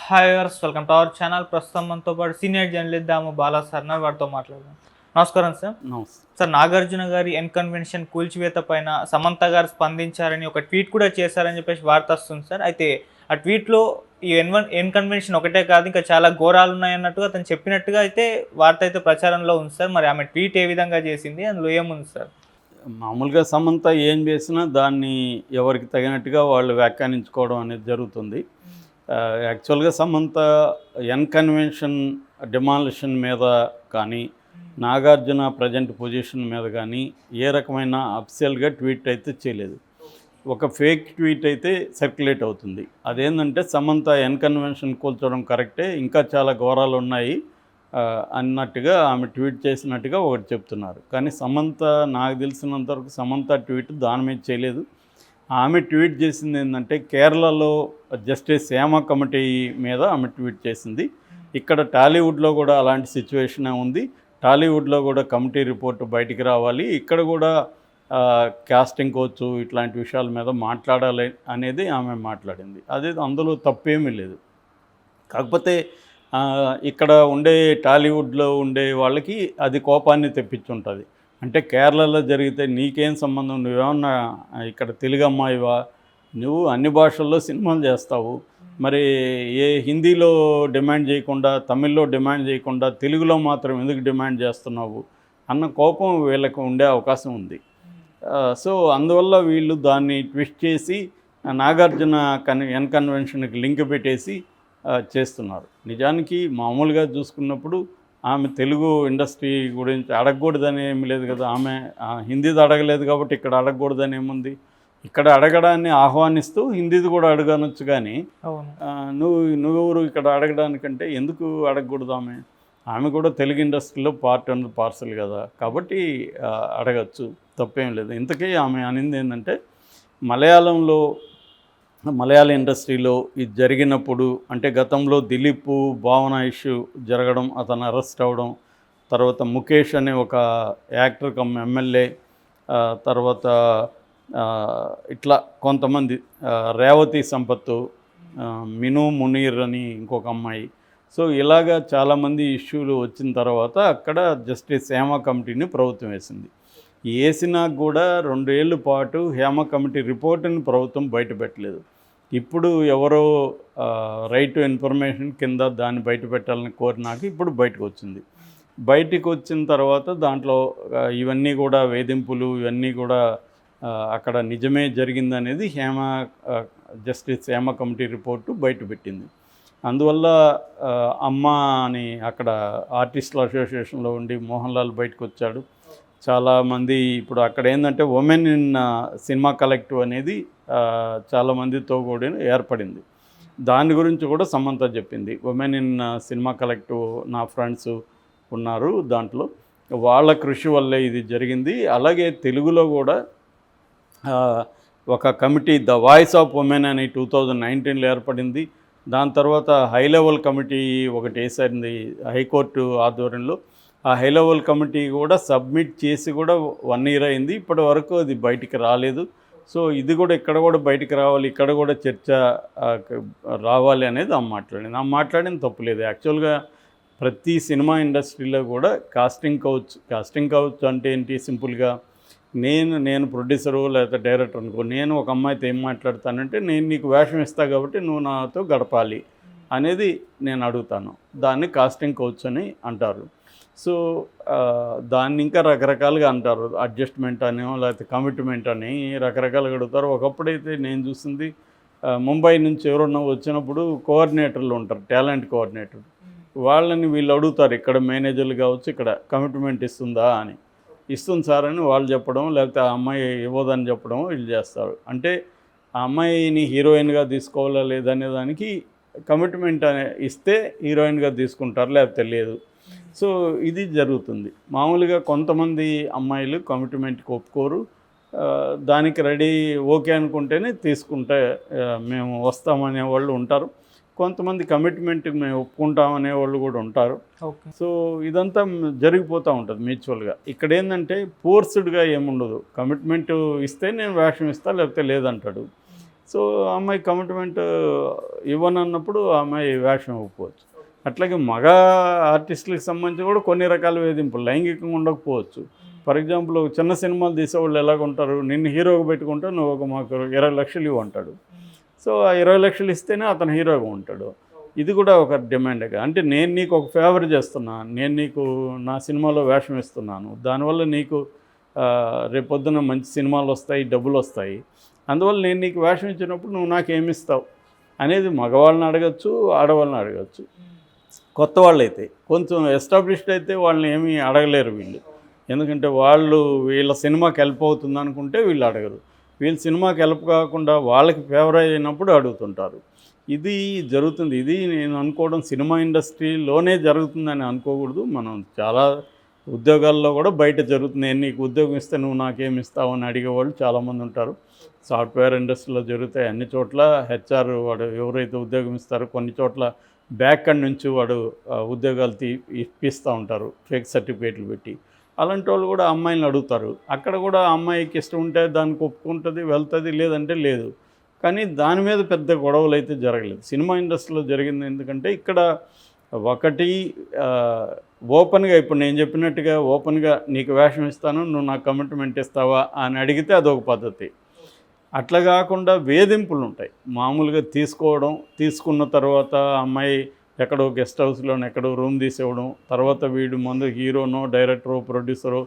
Hi viewers, welcome to our channel. ప్రస్తుతం మనతో పాటు సీనియర్ జర్నలిస్ట్ దాము బాలా సార్ వారితో మాట్లాడదాం. నమస్కారం సార్. నమస్తే సార్, నాగార్జున గారి ఎన్ కన్వెన్షన్ కూల్చివేత పైన సమంత గారు స్పందించారని ఒక ట్వీట్ కూడా చేశారని చెప్పేసి వార్త వస్తుంది సార్. అయితే ఆ ట్వీట్లో ఈ ఎన్ కన్వెన్షన్ ఒకటే కాదు, ఇంకా చాలా ఘోరాలు ఉన్నాయన్నట్టుగా అతను చెప్పినట్టుగా అయితే వార్త అయితే ప్రచారంలో ఉంది సార్. మరి ఆమె ట్వీట్ ఏ విధంగా చేసింది, అందులో ఏముంది సార్? మామూలుగా సమంత ఏం చేసినా దాన్ని ఎవరికి తగినట్టుగా వాళ్ళు వ్యాఖ్యానించుకోవడం అనేది జరుగుతుంది. యాక్చువల్గా సమంత ఎన్ కన్వెన్షన్ డిమాలిషన్ మీద కానీ నాగార్జున ప్రజెంట్ పొజిషన్ మీద కానీ ఏ రకమైన అఫిషియల్గా ట్వీట్ అయితే చేయలేదు. ఒక ఫేక్ ట్వీట్ అయితే సర్క్యులేట్ అవుతుంది. అదేంటంటే సమంత ఎన్ కన్వెన్షన్ కూల్చడం కరెక్టే, ఇంకా చాలా ఘోరాలు ఉన్నాయి అన్నట్టుగా ఆమె ట్వీట్ చేసినట్టుగా ఒకటి చెప్తున్నారు. కానీ సమంత, నాకు తెలిసినంతవరకు సమంత ట్వీట్ దాని మీద చేయలేదు. ఆమె ట్వీట్ చేసింది ఏంటంటే కేరళలో జస్టిస్ హేమ కమిటీ మీద ఆమె ట్వీట్ చేసింది. ఇక్కడ టాలీవుడ్లో కూడా అలాంటి సిచ్యువేషనే ఉంది. టాలీవుడ్లో కూడా కమిటీ రిపోర్ట్ బయటికి రావాలి, ఇక్కడ కూడా కాస్టింగ్ కోచ్ ఇట్లాంటి విషయాల మీద మాట్లాడాలి అనేది ఆమె మాట్లాడింది. అదే అందులో తప్పేమీ లేదు. కాకపోతే ఇక్కడ ఉండే టాలీవుడ్లో ఉండే వాళ్ళకి అది కోపాన్ని తెప్పించుంటుంది. అంటే కేరళలో జరిగితే నీకేం సంబంధం, నువ్వేమన్నా ఇక్కడ తెలుగు అమ్మాయివా, నువ్వు అన్ని భాషల్లో సినిమాలు చేస్తావు, మరి ఏ హిందీలో డిమాండ్ చేయకుండా, తమిళ్లో డిమాండ్ చేయకుండా తెలుగులో మాత్రం ఎందుకు డిమాండ్ చేస్తున్నావు అన్న కోపం వీళ్ళకు ఉండే అవకాశం ఉంది. సో అందువల్ల వీళ్ళు దాన్ని ట్విస్ట్ చేసి నాగార్జున ఎన్ కన్వెన్షన్కి లింక్ పెట్టేసి చేస్తున్నారు. నిజానికి మామూలుగా చూసుకున్నప్పుడు ఆమె తెలుగు ఇండస్ట్రీ గురించి అడగకూడదని ఏమి లేదు కదా. ఆమె హిందీది అడగలేదు కాబట్టి ఇక్కడ అడగకూడదని ఏముంది. ఇక్కడ అడగడాన్ని ఆహ్వానిస్తూ హిందీది కూడా అడగనొచ్చు. కానీ నువ్వెవరు ఇక్కడ అడగడానికంటే ఎందుకు అడగకూడదు? ఆమె కూడా తెలుగు ఇండస్ట్రీలో పార్ట్ అండ్ పార్సల్ కదా, కాబట్టి అడగచ్చు, తప్పేం లేదు. ఇంతకీ ఆమె అనింది ఏంటంటే మలయాళ ఇండస్ట్రీలో ఇది జరిగినప్పుడు, అంటే గతంలో దిలీప్ భావన ఇష్యూ జరగడం, అతను అరెస్ట్ అవ్వడం, తర్వాత ముఖేష్ అనే ఒక యాక్టర్ కమ్ ఎమ్మెల్యే, తర్వాత ఇట్లా కొంతమంది, రేవతి సంపత్, మిను మునీర్ అని ఇంకొక అమ్మాయి, సో ఇలాగా చాలామంది ఇష్యూలు వచ్చిన తర్వాత అక్కడ జస్టిస్ హేమ కమిటీని ప్రభుత్వం వేసినా కూడా 2 ఏళ్ళ పాటు హేమ కమిటీ రిపోర్టుని ప్రభుత్వం బయటపెట్టలేదు. ఇప్పుడు ఎవరో రైట్ టు ఇన్ఫర్మేషన్ కింద దాన్ని బయట పెట్టాలని కోరినాక ఇప్పుడు బయటకు వచ్చింది. బయటకు వచ్చిన తర్వాత దాంట్లో ఇవన్నీ కూడా వేధింపులు, ఇవన్నీ కూడా అక్కడ నిజమే జరిగిందనేది జస్టిస్ హేమ కమిటీ రిపోర్టు బయటపెట్టింది. అందువల్ల అమ్మ అని అక్కడ ఆర్టిస్టుల అసోసియేషన్లో ఉండి మోహన్ లాల్ బయటకు వచ్చాడు. చాలామంది ఇప్పుడు అక్కడ ఏంటంటే ఉమెన్ ఇన్ సినిమా కలెక్టివ్ అనేది చాలామందితో కూడా ఏర్పడింది. దాని గురించి కూడా సమంత చెప్పింది. ఉమెన్ ఇన్ సినిమా కలెక్టివ్ నా ఫ్రెండ్స్ ఉన్నారు, దాంట్లో వాళ్ళ కృషి వల్లే ఇది జరిగింది. అలాగే తెలుగులో కూడా ఒక committee the voice of women అని 2019లో ఏర్పడింది. దాని తర్వాత హై లెవెల్ కమిటీ ఒకటి వేసింది హైకోర్టు ఆధ్వర్యంలో. ఆ హై లెవెల్ కమిటీ కూడా సబ్మిట్ చేసి కూడా 1 year అయింది, ఇప్పటి వరకు అది బయటికి రాలేదు. సో ఇది కూడా ఇక్కడ కూడా బయటికి రావాలి, ఇక్కడ కూడా చర్చ రావాలి అనేది ఆమె మాట్లాడింది తప్పులేదు. యాక్చువల్గా ప్రతి సినిమా ఇండస్ట్రీలో కూడా కాస్టింగ్ కౌచ్ అంటే ఏంటి, సింపుల్గా నేను ప్రొడ్యూసరు లేకపోతే డైరెక్టర్ అనుకో, నేను ఒక అమ్మాయితో ఏం మాట్లాడతానంటే, నేను నీకు వేషం ఇస్తా కాబట్టి నువ్వు నాతో గడపాలి అనేది నేను అడుగుతాను. దాన్ని కాస్టింగ్ కౌచ్ అని అంటారు. సో దాన్ని ఇంకా రకరకాలుగా అంటారు, అడ్జస్ట్మెంట్ అని లేకపోతే కమిట్మెంట్ అని రకరకాలుగా అడుగుతారు. ఒకప్పుడైతే నేను చూసింది, ముంబై నుంచి ఎవరన్నా వచ్చినప్పుడు కోఆర్డినేటర్లు ఉంటారు, టాలెంట్ కోఆర్డినేటర్, వాళ్ళని వీళ్ళు అడుగుతారు, ఇక్కడ మేనేజర్లు కావచ్చు, ఇక్కడ కమిట్మెంట్ ఇస్తుందా అని. ఇస్తుంది సార్ అని వాళ్ళు చెప్పడం, లేకపోతే ఆ అమ్మాయి ఇవ్వదని చెప్పడం వీళ్ళు చేస్తారు. అంటే ఆ అమ్మాయిని హీరోయిన్గా తీసుకోవాలా లేదనే దానికి కమిట్మెంట్ ఇస్తే హీరోయిన్గా తీసుకుంటారు, లేకపోతే లేదు. సో ఇది జరుగుతుంది. మామూలుగా కొంతమంది అమ్మాయిలు కమిట్మెంట్కి ఒప్పుకోరు, దానికి రెడీ ఓకే అనుకుంటేనే తీసుకుంటే మేము వస్తామనే వాళ్ళు ఉంటారు. కొంతమంది కమిట్మెంట్కి మేము ఒప్పుకుంటామనే వాళ్ళు కూడా ఉంటారు. సో ఇదంతా జరిగిపోతూ ఉంటుంది మ్యూచువల్గా. ఇక్కడ ఏంటంటే ఫోర్స్డ్గా ఏముండదు, కమిట్మెంట్ ఇస్తే నేను వేషం ఇస్తా లేకపోతే లేదంటాడు. సో అమ్మాయి కమిట్మెంట్ ఇవ్వనన్నప్పుడు ఆ అమ్మాయి వేషం ఇవ్వకపోవచ్చు. అట్లాగే మగ ఆర్టిస్టులకు సంబంధించి కూడా కొన్ని రకాల వేధింపులు లైంగికంగా ఉండకపోవచ్చు. ఫర్ ఎగ్జాంపుల్ చిన్న సినిమాలు తీసేవాళ్ళు ఎలాగుంటారు, నిన్ను హీరోగా పెట్టుకుంటే నువ్వు ఒక మాకు 20 లక్షలు ఇవ్వు అంటాడు. సో ఆ 20 లక్షలు ఇస్తేనే అతను హీరోగా ఉంటాడు. ఇది కూడా ఒక డిమాండ్గా. అంటే నేను నీకు ఒక ఫేవర్ చేస్తున్నా, నేను నీకు నా సినిమాలో వేషం ఇస్తున్నాను, దానివల్ల నీకు రేపొద్దున మంచి సినిమాలు వస్తాయి, డబ్బులు వస్తాయి, అందువల్ల నేను నీకు వేషం ఇచ్చినప్పుడు నువ్వు నాకేమిస్తావు అనేది మగవాళ్ళని అడగచ్చు, ఆడవాళ్ళని అడగచ్చు. కొత్త వాళ్ళైతే కొంచెం ఎస్టాబ్లిష్డ్ అయితే వాళ్ళని ఏమీ అడగలేరు వీళ్ళు. ఎందుకంటే వాళ్ళు వీళ్ళ సినిమాకి హెల్ప్ అవుతుంది అనుకుంటే వీళ్ళు అడగరు. వీళ్ళు సినిమాకి హెల్ప్ కాకుండా వాళ్ళకి ఫేవర్ అయినప్పుడు అడుగుతుంటారు. ఇది జరుగుతుంది. ఇది నేను అనుకోవడం సినిమా ఇండస్ట్రీలోనే జరుగుతుందని అనుకోకూడదు. మనం చాలా ఉద్యోగాల్లో కూడా బయట జరుగుతుంది. నేను నీకు ఉద్యోగం ఇస్తే నువ్వు నాకేమి ఇస్తావు అని అడిగేవాళ్ళు చాలామంది ఉంటారు. సాఫ్ట్వేర్ ఇండస్ట్రీలో జరుగుతాయి అన్ని చోట్ల. హెచ్ఆర్ వాడు ఎవరైతే ఉద్యోగం ఇస్తారో కొన్ని చోట్ల బ్యాక్ అండ్ నుంచి వాడు ఉద్యోగాలు ఇప్పిస్తూ ఉంటారు ఫేక్ సర్టిఫికేట్లు పెట్టి. అలాంటి వాళ్ళు కూడా అమ్మాయిలను అడుగుతారు. అక్కడ కూడా అమ్మాయికి ఇష్టం ఉంటే దానికి ఒప్పుకుంటుంది, వెళ్తుంది, లేదంటే లేదు. కానీ దాని మీద పెద్ద గొడవలు అయితే జరగలేదు. సినిమా ఇండస్ట్రీలో జరిగింది ఎందుకంటే ఇక్కడ ఒకటి ఓపెన్గా ఇప్పుడు నేను చెప్పినట్టుగా ఓపెన్గా నీకు వేషం ఇస్తాను, నువ్వు నాకు కమిట్మెంట్ ఇస్తావా అని అడిగితే అదొక పద్ధతి. అట్లా కాకుండా వేధింపులు ఉంటాయి. మామూలుగా తీసుకోవడం, తీసుకున్న తర్వాత అమ్మాయి ఎక్కడో గెస్ట్ హౌస్లోనే ఎక్కడో రూమ్ తీసేవడం, తర్వాత వీడు ముందు హీరోనో డైరెక్టరో ప్రొడ్యూసరో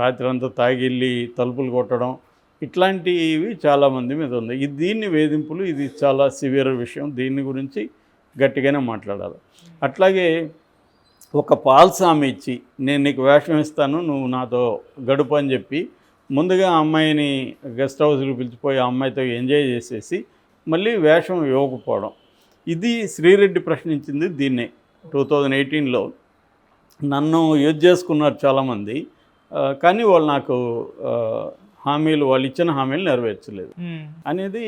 రాత్రి అంతా తాగిళ్ళి తలుపులు కొట్టడం, ఇట్లాంటివి చాలామంది మీద ఉంది. దీన్ని వేధింపులు, ఇది చాలా సివియర్ విషయం. దీని గురించి గట్టిగానే మాట్లాడాలి. అట్లాగే ఒక ఫాల్స్ హామీ ఇచ్చి నేను నీకు వేషం ఇస్తాను, నువ్వు నాతో గడుపు అని చెప్పి ముందుగా అమ్మాయిని గెస్ట్ హౌస్కి పిలిచిపోయి ఆ అమ్మాయితో ఎంజాయ్ చేసేసి మళ్ళీ వేషం ఇవ్వకపోవడం. ఇది శ్రీరెడ్డి ప్రశ్నించింది దీన్నే. 2018లో నన్ను యూజ్ చేసుకున్నారు చాలామంది, కానీ వాళ్ళు నాకు హామీలు, వాళ్ళు ఇచ్చిన హామీలు నెరవేర్చలేదు అనేది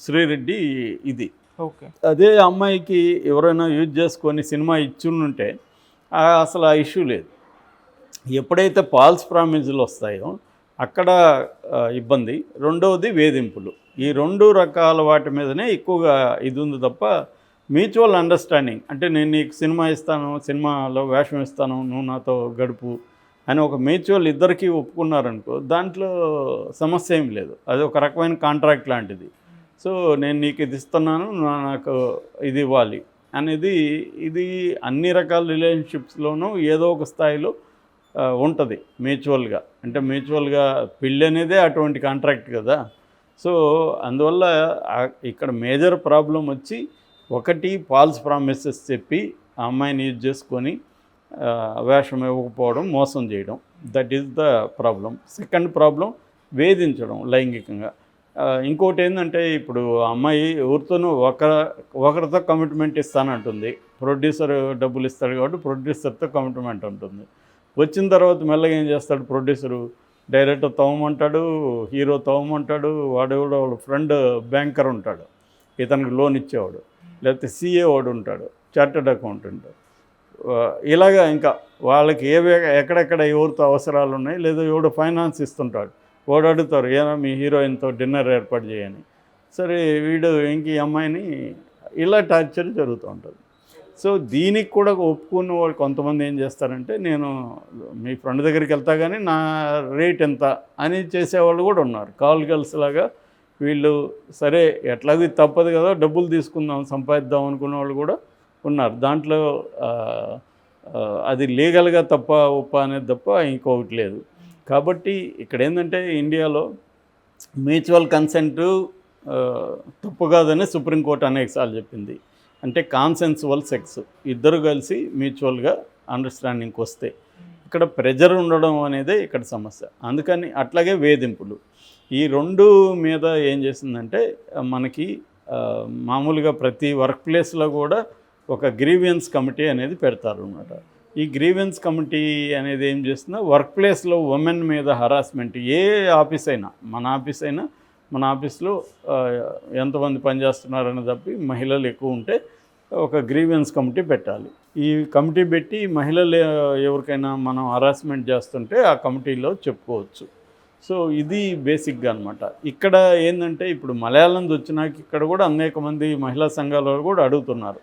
శ్రీరెడ్డి ఇది. ఓకే, అదే అదే అమ్మాయికి ఎవరైనా యూజ్ చేసుకొని సినిమా ఇచ్చుంటే అసలు ఆ ఇష్యూ లేదు. ఎప్పుడైతే ఫాల్స్ ప్రామిస్లు వస్తాయో అక్కడ ఇబ్బంది. రెండవది వేధింపులు. ఈ రెండు రకాల వాటి మీదనే ఎక్కువగా ఇది ఉంది తప్ప మ్యూచువల్ అండర్స్టాండింగ్ అంటే నేను నీకు సినిమా ఇస్తాను, సినిమాలో వేషం ఇస్తాను, నువ్వు నాతో గడుపు అని ఒక మ్యూచువల్ ఇద్దరికి ఒప్పుకున్నారనుకో దాంట్లో సమస్య ఏం లేదు. అది ఒక రకమైన కాంట్రాక్ట్ లాంటిది. సో నేను నీకు ఇది ఇస్తున్నాను, నాకు ఇది ఇవ్వాలి అనేది ఇది అన్ని రకాల రిలేషన్షిప్స్లోనూ ఏదో ఒక స్థాయిలో ఉంటుంది మ్యూచువల్గా. అంటే మ్యూచువల్గా పెళ్ళి అనేదే అటువంటి కాంట్రాక్ట్ కదా. సో అందువల్ల ఇక్కడ మేజర్ ప్రాబ్లం వచ్చి ఒకటి ఫాల్స్ ప్రామిసెస్ చెప్పి ఆ అమ్మాయిని యూజ్ చేసుకొని వేషం ఇవ్వకపోవడం, మోసం చేయడం, that is the problem. Second problem వేధించడం లైంగికంగా. ఇంకోటి ఏంటంటే ఇప్పుడు అమ్మాయి ఎవరితోనూ ఒకరితో కమిట్మెంట్ ఇస్తానంటుంది. ప్రొడ్యూసర్ డబ్బులు ఇస్తాడు కాబట్టి ప్రొడ్యూసర్తో కమిట్మెంట్ ఉంటుంది. వచ్చిన తర్వాత మెల్లగా ఏం చేస్తాడు ప్రొడ్యూసరు, డైరెక్టర్ తవ్వమంటాడు, హీరో తవ్వమంటాడు, వాడెవడో వాళ్ళ ఫ్రెండ్ బ్యాంకర్ ఉంటాడు, ఇతనికి లోన్ ఇచ్చేవాడు, లేకపోతే సీఏ వాడు ఉంటాడు, చార్టెడ్ అకౌంటెంట్, ఇలాగా ఇంకా వాళ్ళకి ఎక్కడెక్కడ ఎవరితో అవసరాలు ఉన్నాయి, లేదా ఎవడు ఫైనాన్స్ ఇస్తుంటాడు, వాడు అడుగుతారు ఏమో మీ హీరోయిన్తో డిన్నర్ ఏర్పాటు చేయని. సరే వీడు ఇంక ఈ అమ్మాయిని ఇలా టార్చర్ జరుగుతూ ఉంటుంది. సో దీనికి కూడా ఒప్పుకున్న వాళ్ళు కొంతమంది ఏం చేస్తారంటే నేను మీ ఫ్రెండ్ దగ్గరికి వెళ్తా కానీ నా రేట్ ఎంత అని చేసేవాళ్ళు కూడా ఉన్నారు. కాల్ గర్ల్స్ లాగా వీళ్ళు సరే ఎట్లాగో తప్పదు కదా డబ్బులు తీసుకుందాం సంపాదిద్దాం అనుకున్న వాళ్ళు కూడా ఉన్నారు. దాంట్లో అది లీగల్గా తప్ప ఒప్ప అనేది తప్ప ఇంకొకటి లేదు. కాబట్టి ఇక్కడ ఏంటంటే ఇండియాలో మ్యూచువల్ కన్సెంట్ తప్పు కాదని సుప్రీంకోర్టు అనేకసార్లు చెప్పింది. అంటే కాన్సెన్సువల్ సెక్స్ ఇద్దరు కలిసి మ్యూచువల్గా అండర్స్టాండింగ్కి వస్తే ఇక్కడ ప్రెజర్ ఉండడం అనేదే ఇక్కడ సమస్య. అందుకని అట్లాగే వేధింపులు ఈ రెండు మీద ఏం చేసిందంటే మనకి మామూలుగా ప్రతి వర్క్ ప్లేస్లో కూడా ఒక గ్రీవియన్స్ కమిటీ అనేది పెడతారు అన్నమాట. ఈ గ్రీవెన్స్ కమిటీ అనేది ఏం చేస్తుందో వర్క్ ప్లేస్లో ఉమెన్ మీద హరాస్మెంట్ ఏ ఆఫీస్ అయినా మన ఆఫీస్లో ఎంతమంది పనిచేస్తున్నారని తప్పి మహిళలు ఎక్కువ ఉంటే ఒక గ్రీవెన్స్ కమిటీ పెట్టాలి. ఈ కమిటీ పెట్టి మహిళలు ఎవరికైనా మనం హరాస్మెంట్ చేస్తుంటే ఆ కమిటీలో చెప్పుకోవచ్చు. సో ఇది బేసిక్గా అనమాట. ఇక్కడ ఏంటంటే ఇప్పుడు మలయాళం వచ్చినాక ఇక్కడ కూడా అనేక మంది మహిళా సంఘాల వాళ్ళు కూడా అడుగుతున్నారు,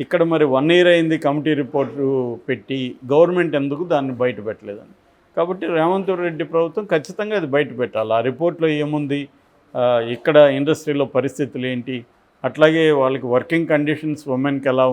ఇక్కడ మరి 1 year అయింది కమిటీ రిపోర్టు పెట్టి, గవర్నమెంట్ ఎందుకు దాన్ని బయట పెట్టలేదని. కాబట్టి రేవంత్ రెడ్డి ప్రభుత్వం ఖచ్చితంగా అది బయట పెట్టాలి. ఆ రిపోర్ట్లో ఏముంది, ఇక్కడ ఇండస్ట్రీలో పరిస్థితులు ఏంటి, అట్లాగే వాళ్ళకి వర్కింగ్ కండిషన్స్ ఉమెన్కి ఎలా